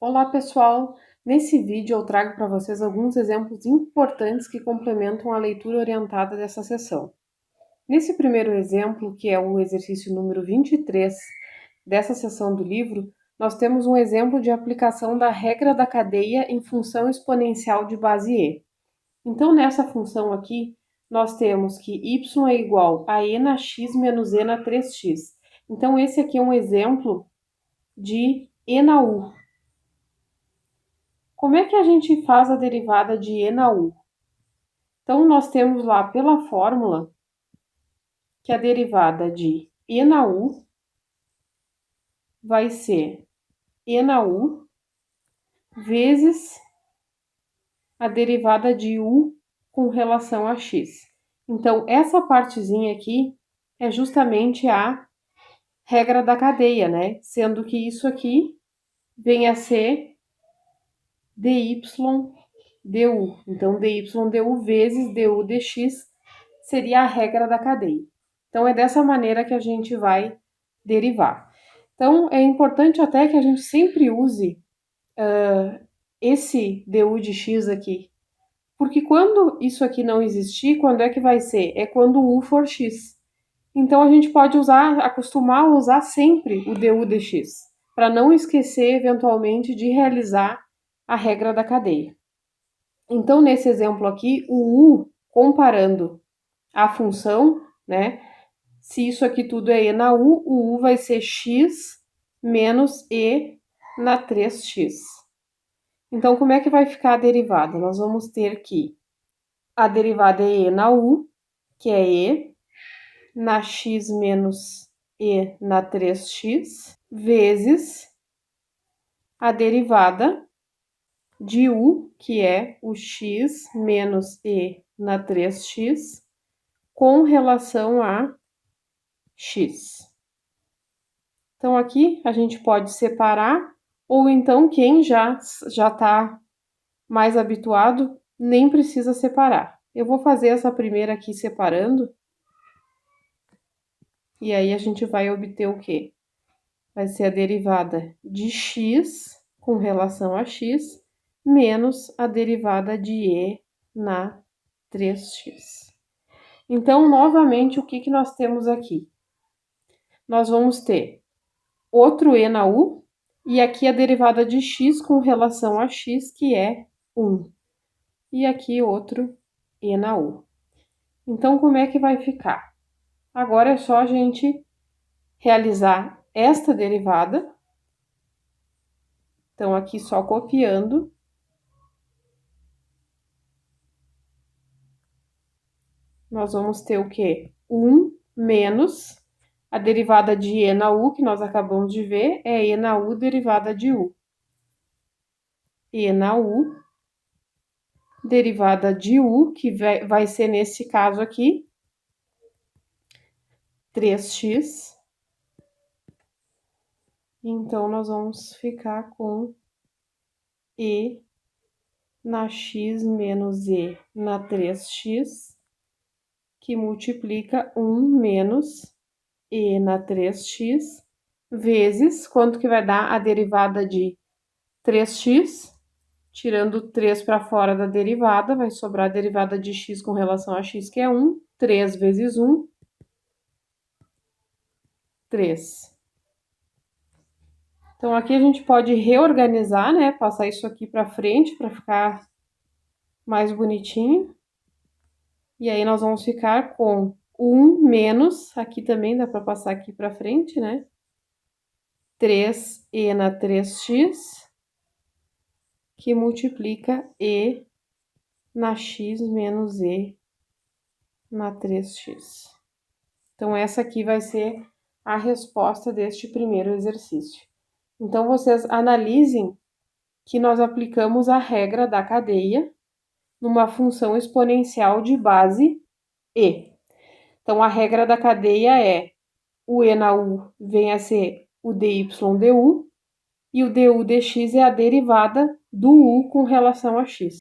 Olá pessoal, nesse vídeo eu trago para vocês alguns exemplos importantes que complementam a leitura orientada dessa sessão. Nesse primeiro exemplo, que é o exercício número 23 dessa sessão do livro, nós temos um exemplo de aplicação da regra da cadeia em função exponencial de base e. Então nessa função aqui, nós temos que y é igual a e na x menos e na 3x. Então esse aqui é um exemplo de e na u. Como é que a gente faz a derivada de e na u? Então, nós temos lá pela fórmula que a derivada de e na u vai ser e na u vezes a derivada de u com relação a x. Então, essa partezinha aqui é justamente a regra da cadeia, né? Sendo que isso aqui vem a ser dy du. Então, dy du vezes du dx seria a regra da cadeia. Então, é dessa maneira que a gente vai derivar. Então, é importante até que a gente sempre use esse du de x aqui. Porque quando isso aqui não existir, quando é que vai ser? É quando u for x. Então, a gente pode acostumar a usar sempre o du dx, para não esquecer, eventualmente, de realizar a regra da cadeia. Então, nesse exemplo aqui, o u, comparando a função, né? Se isso aqui tudo é e na u, o u vai ser x menos e na 3x. Então, como é que vai ficar a derivada? Nós vamos ter que a derivada é e na u, que é e, na x menos e na 3x, vezes a derivada de u, que é o x menos e na 3x, com relação a x. Então, aqui a gente pode separar, ou então quem já está mais habituado, nem precisa separar. Eu vou fazer essa primeira aqui separando, e aí a gente vai obter o quê? Vai ser a derivada de x com relação a x, menos a derivada de e na 3x. Então, novamente, o que nós temos aqui? Nós vamos ter outro e na u, e aqui a derivada de x com relação a x, que é 1. E aqui outro e na u. Então, como é que vai ficar? Agora é só a gente realizar esta derivada. Então, aqui só copiando. Nós vamos ter o quê? 1 menos a derivada de e na u, que nós acabamos de ver, é e na u derivada de u. E na u derivada de u, que vai ser nesse caso aqui, 3x. Então, nós vamos ficar com e na x menos e na 3x, que multiplica 1 menos e na 3x, vezes, quanto que vai dar a derivada de 3x? Tirando 3 para fora da derivada, vai sobrar a derivada de x com relação a x, que é 1. 3 vezes 1, 3. Então, aqui a gente pode reorganizar, né? Passar isso aqui para frente para ficar mais bonitinho. E aí, nós vamos ficar com 1 menos, aqui também dá para passar aqui para frente, né? 3e na 3x, que multiplica e na x menos e na 3x. Então, essa aqui vai ser a resposta deste primeiro exercício. Então, vocês analisem que nós aplicamos a regra da cadeia numa função exponencial de base e. Então, a regra da cadeia é o e na u vem a ser o dy du, e o du dx é a derivada do u com relação a x.